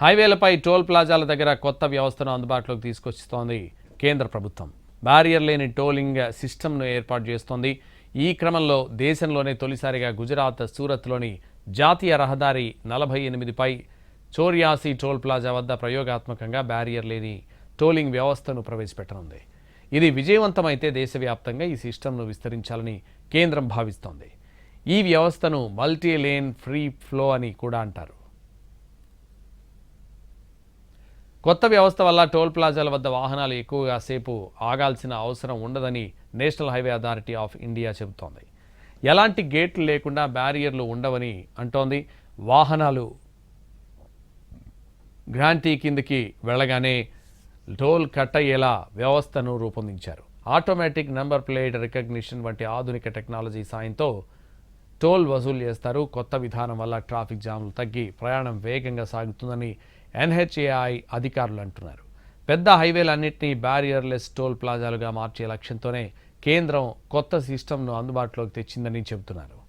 హైవేలపై toll ప్లాజాల దగ్గర కొత్త వ్యవస్థను అందుబాటులోకి తీసుకొస్తోంది కేంద్ర ప్రభుత్వం. బ్యారియర్ లేని టోలింగ్ సిస్టమ్ను ఏర్పాటు చేస్తోంది. ఈ క్రమంలో దేశంలోనే తొలిసారిగా గుజరాత్ సూరత్లోని జాతీయ రహదారి 48పై చోర్యాసి టోల్ ప్లాజా వద్ద ప్రయోగాత్మకంగా బ్యారియర్ లేని టోలింగ్ వ్యవస్థను ప్రవేశపెట్టనుంది. ఇది విజయవంతమైతే దేశవ్యాప్తంగా ఈ సిస్టమ్ను విస్తరించాలని కేంద్రం భావిస్తోంది. ఈ వ్యవస్థను మల్టీ లేన్ ఫ్రీ ఫ్లో అని కూడా అంటారు. కొత్త వ్యవస్థ వల్ల టోల్ ప్లాజాల వద్ద వాహనాలు ఎక్కువగా సేపు ఆగాల్సిన అవసరం ఉండదని national highway authority of India చెబుతోంది. ఎలాంటి గేట్లు లేకుండా బ్యారియర్లు ఉండవని అంటోంది. వాహనాలు గ్రాంటీ కిందికి వెళ్ళగానే టోల్ కట్ అయ్యేలా వ్యవస్థను రూపొందించారు. ఆటోమేటిక్ నంబర్ ప్లేట్ రికగ్నిషన్ వంటి ఆధునిక టెక్నాలజీ సాయంతో టోల్ వసూలు చేస్తారు. కొత్త విధానం వల్ల ట్రాఫిక్ జామ్లు తగ్గి ప్రయాణం వేగంగా సాగుతుందని NHAI అధికారులు అంటున్నారు. పెద్ద హైవేలన్నింటినీ బ్యారియర్లెస్ టోల్ ప్లాజాలుగా మార్చే లక్ష్యంతోనే కేంద్రం కొత్త సిస్టమ్ను అందుబాటులోకి తెచ్చిందని చెబుతున్నారు.